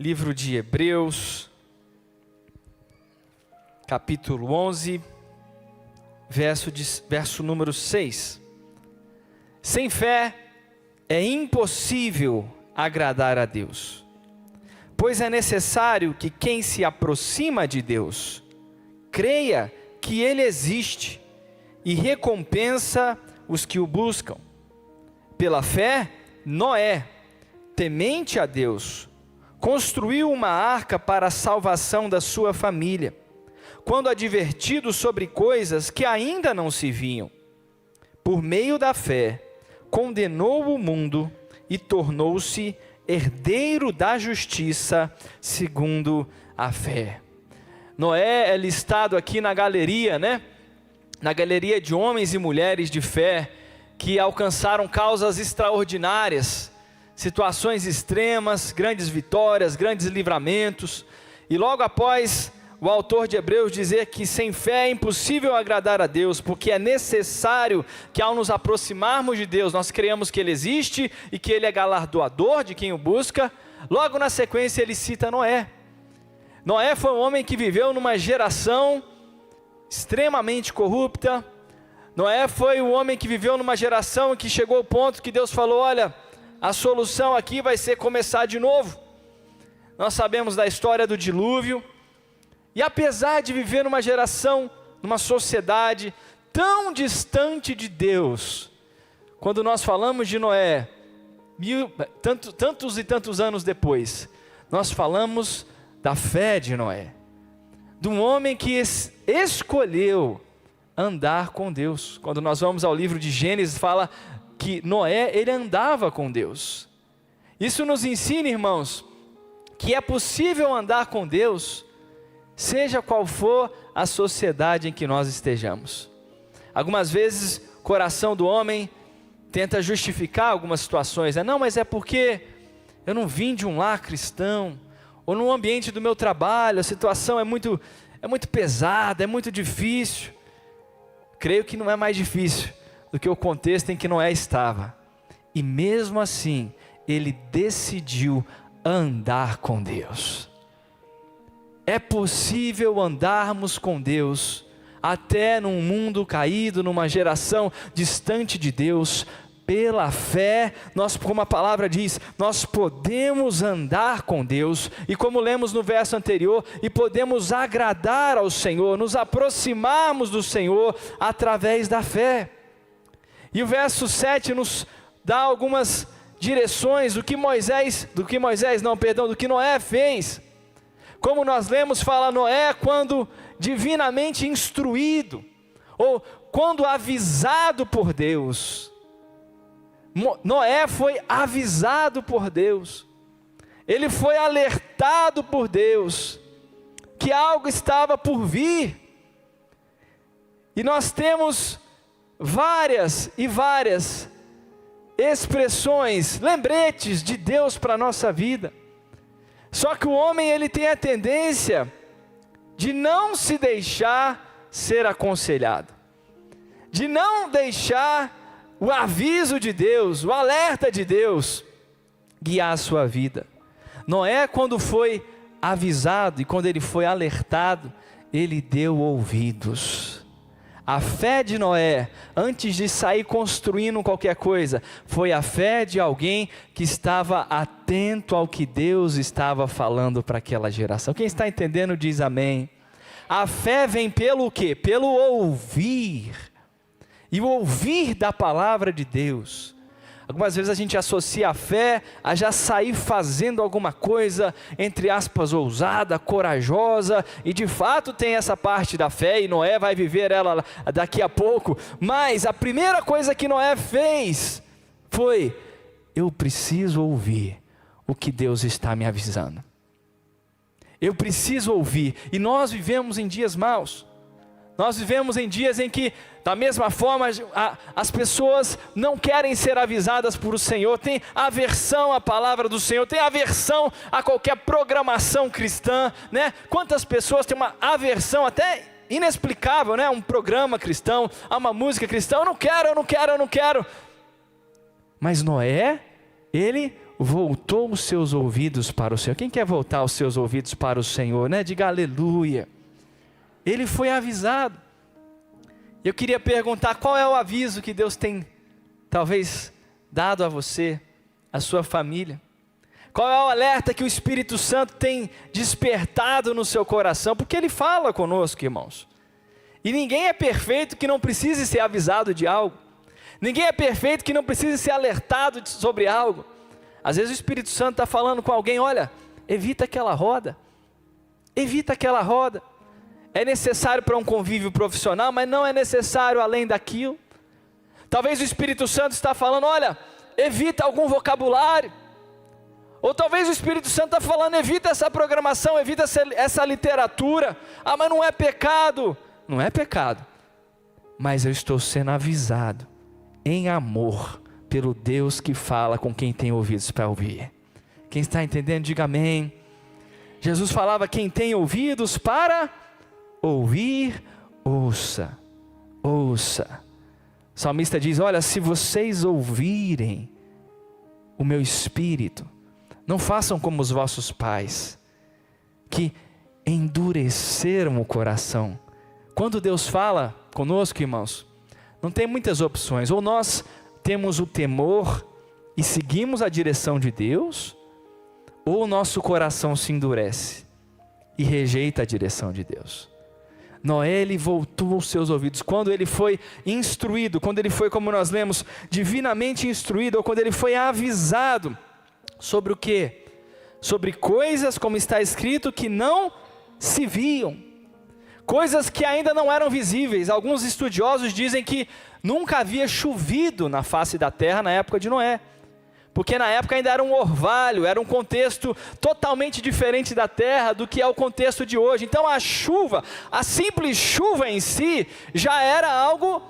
livro de Hebreus, capítulo 11, verso número 6. Sem fé é impossível agradar a Deus, pois é necessário que quem se aproxima de Deus creia que Ele existe e recompensa os que o buscam. Pela fé, Noé, temente a Deus, construiu uma arca para a salvação da sua família, quando advertido sobre coisas que ainda não se viam. Por meio da fé, condenou o mundo e tornou-se herdeiro da justiça segundo a fé. Noé é listado aqui na galeria, Na galeria de homens e mulheres de fé que alcançaram causas extraordinárias, situações extremas, grandes vitórias, grandes livramentos. E logo após o autor de Hebreus dizer que sem fé é impossível agradar a Deus, porque é necessário que ao nos aproximarmos de Deus, nós creiamos que Ele existe e que Ele é galardoador de quem o busca. Logo na sequência ele cita Noé. Noé foi um homem que viveu numa geração extremamente corrupta. Noé foi um homem que viveu numa geração que chegou ao ponto que Deus falou: olha, a solução aqui vai ser começar de novo. Nós sabemos da história do dilúvio. E apesar de viver numa geração, numa sociedade tão distante de Deus, quando nós falamos de Noé, tantos e tantos anos depois, nós falamos da fé de Noé, de um homem que escolheu andar com Deus. Quando nós vamos ao livro de Gênesis, fala que Noé, ele andava com Deus. Isso nos ensina, irmãos, que é possível andar com Deus, seja qual for a sociedade em que nós estejamos. Algumas vezes o coração do homem tenta justificar algumas situações, não, mas é porque eu não vim de um lar cristão, ou no ambiente do meu trabalho, a situação é muito pesada, é muito difícil. Creio que não é mais difícil do que o contexto em que Noé estava. E mesmo assim, ele decidiu andar com Deus. É possível andarmos com Deus, até num mundo caído, numa geração distante de Deus. Pela fé, nós, como a palavra diz, nós podemos andar com Deus, e como lemos no verso anterior, e podemos agradar ao Senhor, nos aproximarmos do Senhor através da fé. E o verso 7 nos dá algumas direções do que Noé fez. Como nós lemos, fala Noé quando divinamente instruído, ou quando avisado por Deus. Noé foi avisado por Deus, ele foi alertado por Deus, que algo estava por vir. E nós temos várias expressões, lembretes de Deus para a nossa vida. Só que o homem, ele tem a tendência de não se deixar ser aconselhado, de não deixar o aviso de Deus, o alerta de Deus guiar a sua vida. Noé, quando foi avisado e quando ele foi alertado, ele deu ouvidos. A fé de Noé, antes de sair construindo qualquer coisa, foi a fé de alguém que estava atento ao que Deus estava falando para aquela geração. Quem está entendendo diz amém. A fé vem pelo quê? Pelo ouvir. E o ouvir da palavra de Deus. Algumas vezes a gente associa a fé a já sair fazendo alguma coisa, entre aspas, ousada, corajosa, e de fato tem essa parte da fé, e Noé vai viver ela daqui a pouco. Mas a primeira coisa que Noé fez foi: eu preciso ouvir o que Deus está me avisando. Eu preciso ouvir. E nós vivemos em dias maus. Nós vivemos em dias em que, da mesma forma, as pessoas não querem ser avisadas por o Senhor, tem aversão à palavra do Senhor, tem aversão a qualquer programação cristã, Quantas pessoas têm uma aversão até inexplicável, a um programa cristão, a uma música cristã? Eu não quero. Mas Noé, ele voltou os seus ouvidos para o Senhor. Quem quer voltar os seus ouvidos para o Senhor, né? Diga aleluia. Ele foi avisado. Eu queria perguntar, qual é o aviso que Deus tem, talvez, dado a você, a sua família? Qual é o alerta que o Espírito Santo tem despertado no seu coração? Porque Ele fala conosco, irmãos. E ninguém é perfeito que não precise ser avisado de algo. Ninguém é perfeito que não precise ser alertado sobre algo. Às vezes o Espírito Santo está falando com alguém, olha, evita aquela roda. Evita aquela roda. É necessário para um convívio profissional, mas não é necessário além daquilo. Talvez o Espírito Santo está falando, olha, evita algum vocabulário. Ou talvez o Espírito Santo está falando, evita essa programação, evita essa literatura. Ah, mas não é pecado. Não é pecado. Mas eu estou sendo avisado, em amor, pelo Deus que fala com quem tem ouvidos para ouvir. Quem está entendendo, diga amém. Jesus falava, quem tem ouvidos para ouvir, ouça, ouça. O salmista diz, olha, se vocês ouvirem o meu espírito, não façam como os vossos pais, que endureceram o coração. Quando Deus fala conosco, irmãos, não tem muitas opções. Ou nós temos o temor e seguimos a direção de Deus, ou o nosso coração se endurece e rejeita a direção de Deus. Noé, ele voltou os seus ouvidos, quando ele foi instruído, quando ele foi, como nós lemos, divinamente instruído, ou quando ele foi avisado, sobre o quê? Sobre coisas, como está escrito, que não se viam, coisas que ainda não eram visíveis. Alguns estudiosos dizem que nunca havia chovido na face da terra na época de Noé, porque na época ainda era um orvalho, era um contexto totalmente diferente da terra do que é o contexto de hoje. Então a chuva, a simples chuva em si, já era algo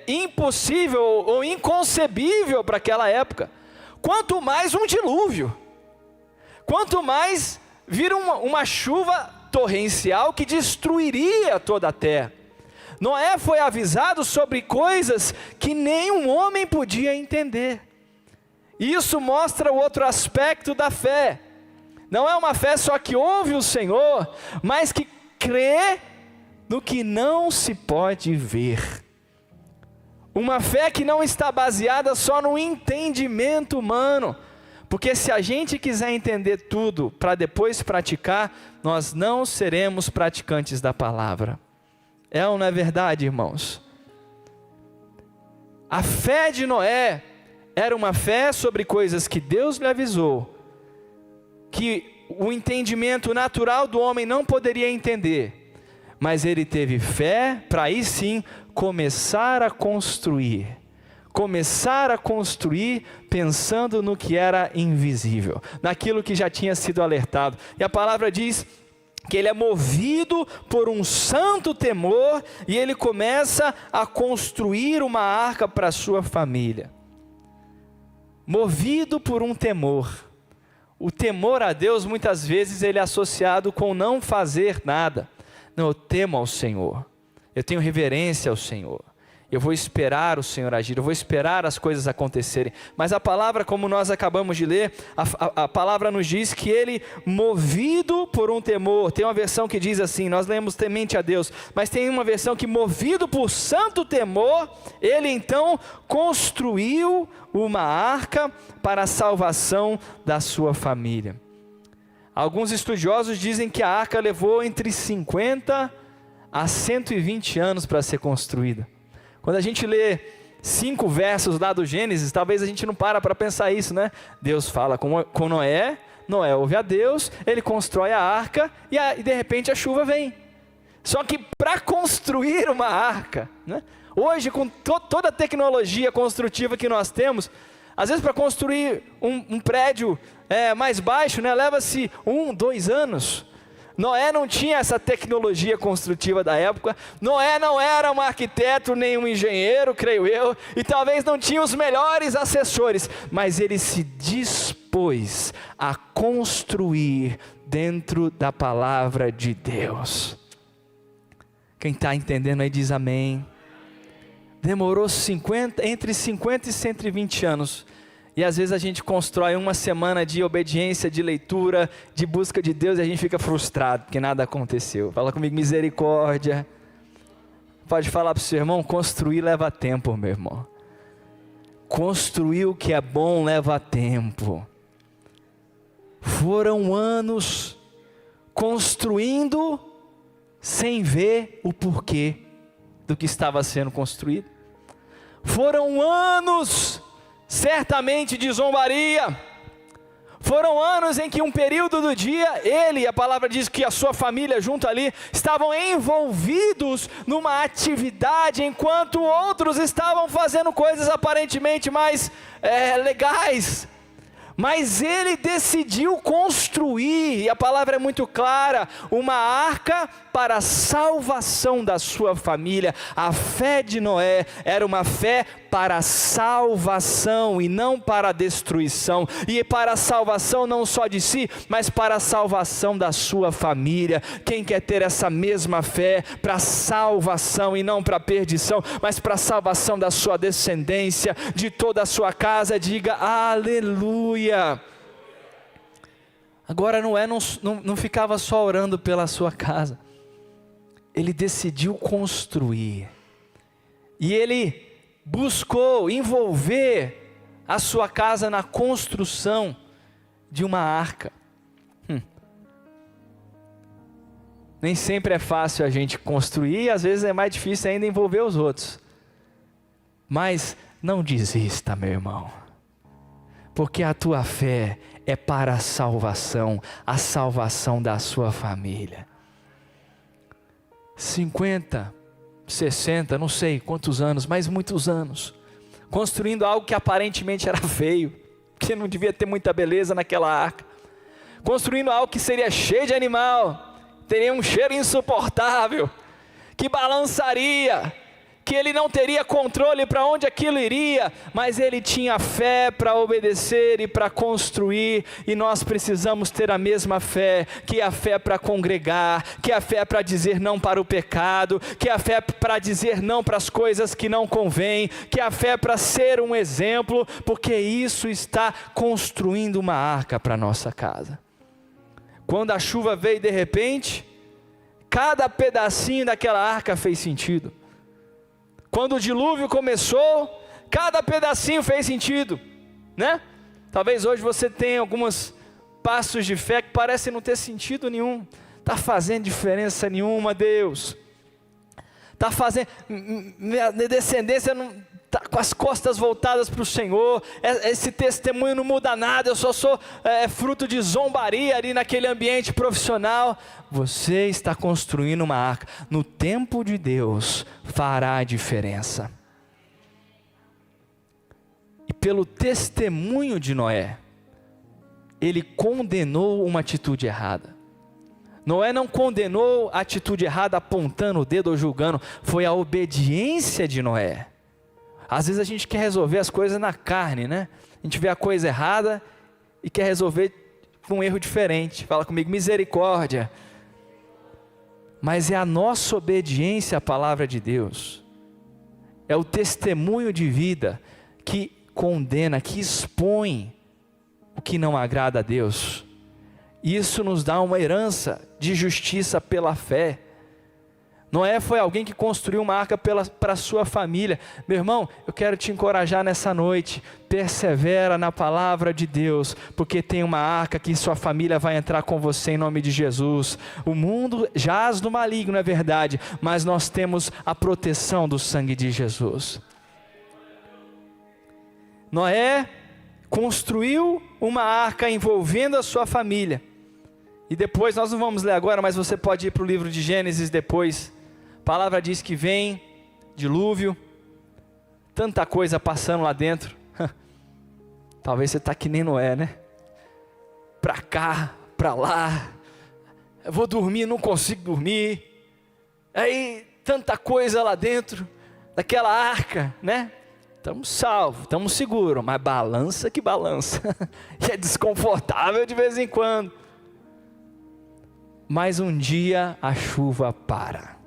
impossível ou inconcebível para aquela época. Quanto mais um dilúvio, quanto mais vir uma chuva torrencial que destruiria toda a terra. Noé foi avisado sobre coisas que nenhum homem podia entender. Isso mostra o outro aspecto da fé. Não é uma fé só que ouve o Senhor, mas que crê no que não se pode ver. Uma fé que não está baseada só no entendimento humano, porque se a gente quiser entender tudo para depois praticar, nós não seremos praticantes da palavra. É ou não é verdade, irmãos? A fé de Noé era uma fé sobre coisas que Deus lhe avisou, que o entendimento natural do homem não poderia entender, mas ele teve fé para aí sim começar a construir pensando no que era invisível, naquilo que já tinha sido alertado. E a palavra diz que ele é movido por um santo temor e ele começa a construir uma arca para a sua família. Movido por um temor. O temor a Deus muitas vezes ele é associado com não fazer nada. Não, eu temo ao Senhor, eu tenho reverência ao Senhor, eu vou esperar o Senhor agir, eu vou esperar as coisas acontecerem. Mas a palavra, como nós acabamos de ler, a palavra nos diz que ele, movido por um temor, tem uma versão que diz assim, nós lemos temente a Deus, mas tem uma versão que movido por santo temor, ele então construiu uma arca para a salvação da sua família. Alguns estudiosos dizem que a arca levou entre 50 a 120 anos para ser construída. Quando a gente lê 5 versos lá do Gênesis, talvez a gente não para pensar isso, né? Deus fala com Noé, Noé ouve a Deus, ele constrói a arca e de repente a chuva vem. Só que para construir uma arca, né? Hoje com toda a tecnologia construtiva que nós temos, às vezes para construir um prédio mais baixo, né, leva-se 1, 2 anos. Noé não tinha essa tecnologia construtiva da época, Noé não era um arquiteto nem um engenheiro, creio eu, e talvez não tinha os melhores assessores, mas ele se dispôs a construir dentro da palavra de Deus. Quem está entendendo aí diz amém. Demorou entre 50 e 120 anos, E às vezes a gente constrói uma semana de obediência, de leitura, de busca de Deus, e a gente fica frustrado, porque nada aconteceu. Fala comigo, misericórdia. Pode falar para o seu irmão, construir leva tempo, meu irmão. Construir o que é bom leva tempo. Foram anos construindo sem ver o porquê do que estava sendo construído. Foram anos certamente de zombaria. Foram anos em que um período do dia, ele, a palavra diz que a sua família junto ali, estavam envolvidos numa atividade, enquanto outros estavam fazendo coisas aparentemente mais legais. Mas ele decidiu construir, e a palavra é muito clara, uma arca para a salvação da sua família. A fé de Noé era uma fé para a salvação e não para a destruição. E para a salvação não só de si, mas para a salvação da sua família. Quem quer ter essa mesma fé para a salvação e não para a perdição, mas para a salvação da sua descendência, de toda a sua casa, diga aleluia. Agora Noé não ficava só orando pela sua casa, ele decidiu construir, e ele buscou envolver a sua casa na construção de uma arca. Nem sempre é fácil a gente construir, às vezes é mais difícil ainda envolver os outros, mas não desista, meu irmão, porque a tua fé é para a salvação da sua família. 50, 60, não sei quantos anos, mas muitos anos, construindo algo que aparentemente era feio, que não devia ter muita beleza naquela arca, construindo algo que seria cheio de animal, teria um cheiro insuportável, que balançaria, que ele não teria controle para onde aquilo iria, mas ele tinha fé para obedecer e para construir, e nós precisamos ter a mesma fé, que é a fé para congregar, que é a fé para dizer não para o pecado, que é a fé para dizer não para as coisas que não convêm, que é a fé para ser um exemplo, porque isso está construindo uma arca para a nossa casa. Quando a chuva veio de repente, cada pedacinho daquela arca fez sentido. Quando o dilúvio começou, cada pedacinho fez sentido, né? Talvez hoje você tenha alguns passos de fé que parecem não ter sentido nenhum. Está fazendo diferença nenhuma, Deus. Está fazendo, minha descendência não está com as costas voltadas para o Senhor, esse testemunho não muda nada, eu só sou fruto de zombaria ali naquele ambiente profissional. Você está construindo uma arca, no tempo de Deus fará a diferença. E pelo testemunho de Noé, ele condenou uma atitude errada. Noé não condenou a atitude errada apontando o dedo ou julgando, foi a obediência de Noé. Às vezes a gente quer resolver as coisas na carne, né? A gente vê a coisa errada e quer resolver com um erro diferente. Fala comigo, misericórdia. Mas é a nossa obediência à palavra de Deus, é o testemunho de vida que condena, que expõe o que não agrada a Deus. Isso nos dá uma herança de justiça pela fé. Noé foi alguém que construiu uma arca para a sua família. Meu irmão, eu quero te encorajar nessa noite, persevera na palavra de Deus, porque tem uma arca que sua família vai entrar com você em nome de Jesus. O mundo jaz no maligno, é verdade, mas nós temos a proteção do sangue de Jesus. Noé construiu uma arca envolvendo a sua família, e depois, nós não vamos ler agora, mas você pode ir para o livro de Gênesis depois. A palavra diz que vem dilúvio, tanta coisa passando lá dentro. Talvez você está que nem Noé, né? Para cá, para lá, eu vou dormir, não consigo dormir. Aí, tanta coisa lá dentro daquela arca, né? Estamos salvos, estamos seguros, mas balança que balança. E é desconfortável de vez em quando. Mas um dia a chuva para,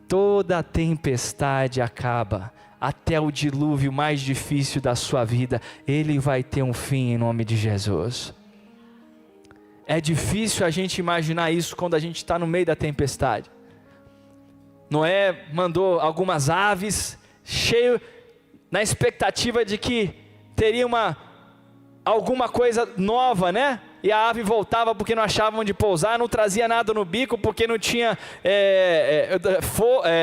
toda a tempestade acaba, até o dilúvio mais difícil da sua vida, ele vai ter um fim em nome de Jesus. É difícil a gente imaginar isso quando a gente está no meio da tempestade. Noé mandou algumas aves, cheio, na expectativa de que teria alguma coisa nova, né? E a ave voltava porque não achava onde pousar, não trazia nada no bico porque não tinha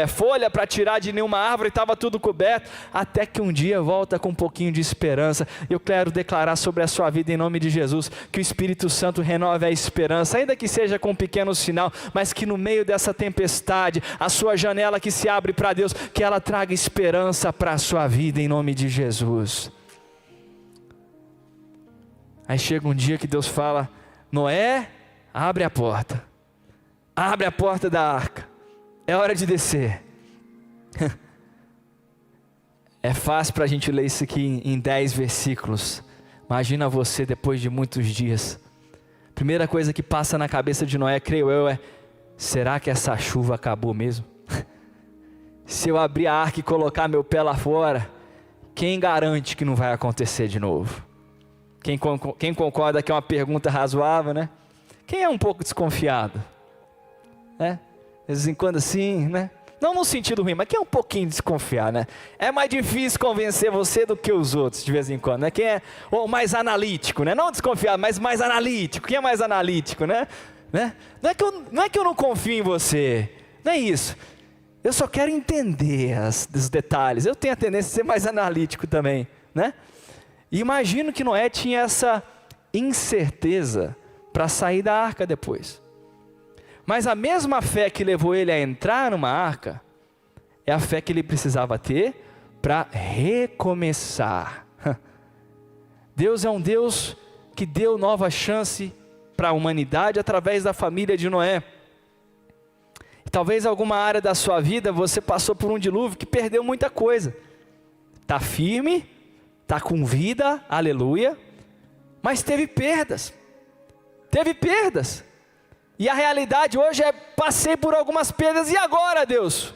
folha para tirar de nenhuma árvore, estava tudo coberto, até que um dia volta com um pouquinho de esperança. Eu quero declarar sobre a sua vida em nome de Jesus, que o Espírito Santo renove a esperança, ainda que seja com um pequeno sinal, mas que no meio dessa tempestade, a sua janela que se abre para Deus, que ela traga esperança para a sua vida em nome de Jesus. Aí chega um dia que Deus fala: Noé, abre a porta da arca, é hora de descer. É fácil para a gente ler isso aqui em 10 versículos, imagina você depois de muitos dias. Primeira coisa que passa na cabeça de Noé, creio eu, é: será que essa chuva acabou mesmo? Se eu abrir a arca e colocar meu pé lá fora, quem garante que não vai acontecer de novo? Quem concorda que é uma pergunta razoável, né? Quem é um pouco desconfiado? De vez em quando assim, né? Não no sentido ruim, mas quem é um pouquinho desconfiado, né? É mais difícil convencer você do que os outros, de vez em quando, né? Quem é mais analítico, né? Não desconfiado, mas mais analítico. Quem é mais analítico, né? Não é que eu não confio em você, não é isso. Eu só quero entender os detalhes. Eu tenho a tendência de ser mais analítico também, né? E imagino que Noé tinha essa incerteza para sair da arca depois. Mas a mesma fé que levou ele a entrar numa arca, é a fé que ele precisava ter para recomeçar. Deus é um Deus que deu nova chance para a humanidade através da família de Noé. E talvez alguma área da sua vida você passou por um dilúvio que perdeu muita coisa. Está firme, está com vida, aleluia, mas teve perdas. E a realidade hoje é: passei por algumas perdas, e agora, Deus?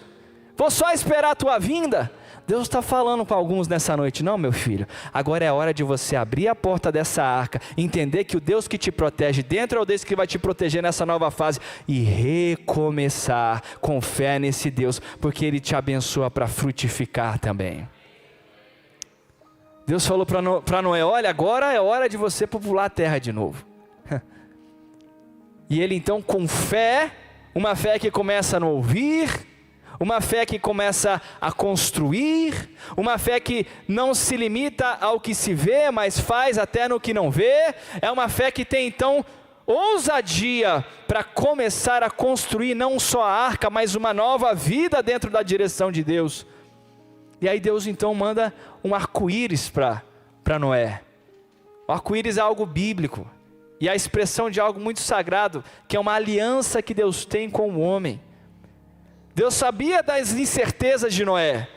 Vou só esperar a tua vinda? Deus está falando com alguns nessa noite: não, meu filho, agora é hora de você abrir a porta dessa arca, entender que o Deus que te protege dentro é o Deus que vai te proteger nessa nova fase, e recomeçar com fé nesse Deus, porque Ele te abençoa para frutificar também. Deus falou para Noé: olha, agora é hora de você popular a terra de novo. E ele então, com fé, uma fé que começa no ouvir, uma fé que começa a construir, uma fé que não se limita ao que se vê, mas faz até no que não vê, é uma fé que tem então ousadia para começar a construir não só a arca, mas uma nova vida dentro da direção de Deus. E aí Deus então manda um arco-íris para Noé. O arco-íris é algo bíblico, e a expressão de algo muito sagrado, que é uma aliança que Deus tem com o homem. Deus sabia das incertezas de Noé.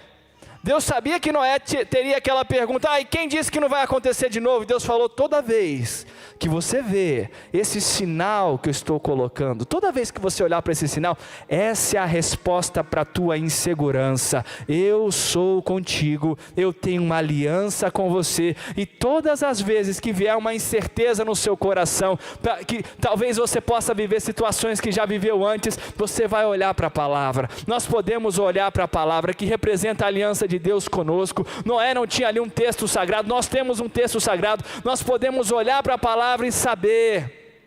Deus sabia que Noé teria aquela pergunta: e quem disse que não vai acontecer de novo? Deus falou: toda vez que você vê esse sinal que eu estou colocando, toda vez que você olhar para esse sinal, essa é a resposta para a tua insegurança. Eu sou contigo, eu tenho uma aliança com você, e todas as vezes que vier uma incerteza no seu coração, que talvez você possa viver situações que já viveu antes, você vai olhar para a palavra. Nós podemos olhar para a palavra que representa a aliança de Deus conosco. Noé não tinha ali um texto sagrado, nós temos um texto sagrado. Nós podemos olhar para a palavra e saber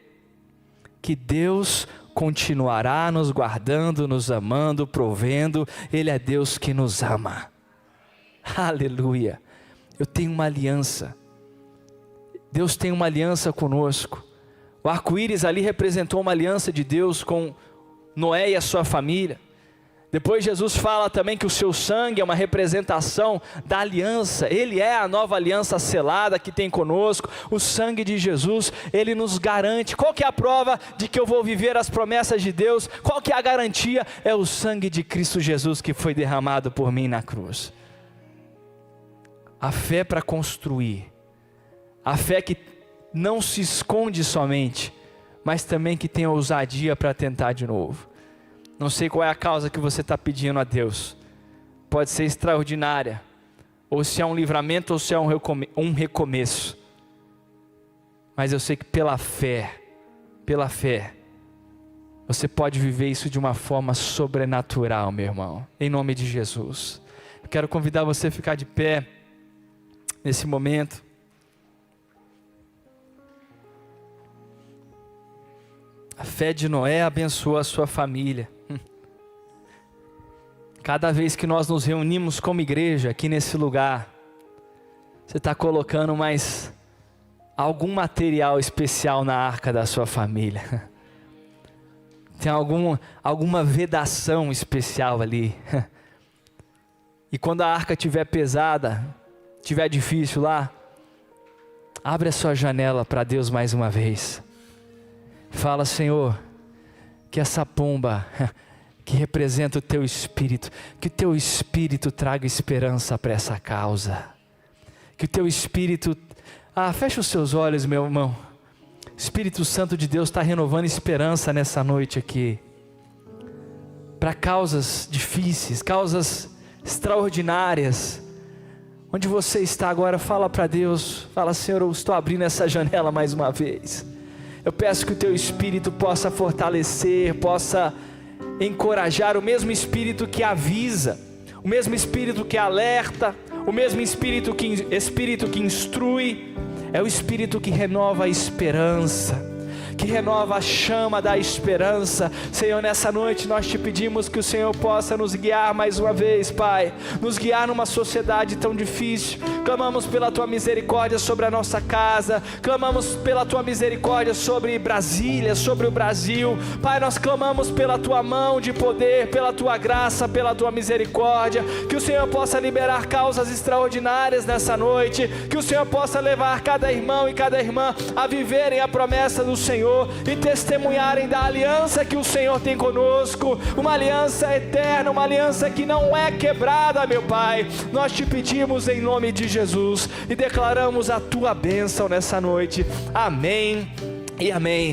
que Deus continuará nos guardando, nos amando, provendo. Ele é Deus que nos ama. Aleluia. Eu tenho uma aliança. Deus tem uma aliança conosco. O arco-íris ali representou uma aliança de Deus com Noé e a sua família. Depois Jesus fala também que o seu sangue é uma representação da aliança. Ele é a nova aliança selada que tem conosco. O sangue de Jesus, ele nos garante. Qual que é a prova de que eu vou viver as promessas de Deus? Qual que é a garantia? É o sangue de Cristo Jesus que foi derramado por mim na cruz. A fé para construir. A fé que não se esconde somente, mas também que tem ousadia para tentar de novo. Não sei qual é a causa que você está pedindo a Deus. pode ser extraordinária, ou se é um livramento, ou se é um recomeço. Mas eu sei que pela fé, você pode viver isso de uma forma sobrenatural, meu irmão, em nome de Jesus. Eu quero convidar você a ficar de pé nesse momento. A fé de Noé abençoou a sua família. Cada vez que nós nos reunimos como igreja aqui nesse lugar, você está colocando mais algum material especial na arca da sua família. Tem alguma vedação especial ali. E quando a arca estiver pesada, estiver difícil lá, abre a sua janela para Deus mais uma vez. Fala: Senhor, que essa pomba que representa o Teu Espírito, que o Teu Espírito traga esperança para essa causa. Que o Teu Espírito... fecha os seus olhos, meu irmão. Espírito Santo de Deus está renovando esperança nessa noite aqui. Para causas difíceis, causas extraordinárias. Onde você está agora, fala para Deus. Fala: Senhor, eu estou abrindo essa janela mais uma vez. Eu peço que o Teu Espírito possa fortalecer, possa encorajar, o mesmo Espírito que avisa, o mesmo Espírito que alerta, o mesmo Espírito que instrui, é o Espírito que renova a esperança, que renova a chama da esperança. Senhor, nessa noite nós Te pedimos que o Senhor possa nos guiar mais uma vez, Pai, nos guiar numa sociedade tão difícil. Clamamos pela Tua misericórdia sobre a nossa casa, clamamos pela Tua misericórdia sobre Brasília, sobre o Brasil. Pai, nós clamamos pela Tua mão de poder, pela Tua graça, pela Tua misericórdia, que o Senhor possa liberar causas extraordinárias nessa noite, que o Senhor possa levar cada irmão e cada irmã a viverem a promessa do Senhor e testemunharem da aliança que o Senhor tem conosco, uma aliança eterna, uma aliança que não é quebrada, meu Pai. Nós Te pedimos em nome de Jesus e declaramos a Tua bênção nessa noite. Amém e amém.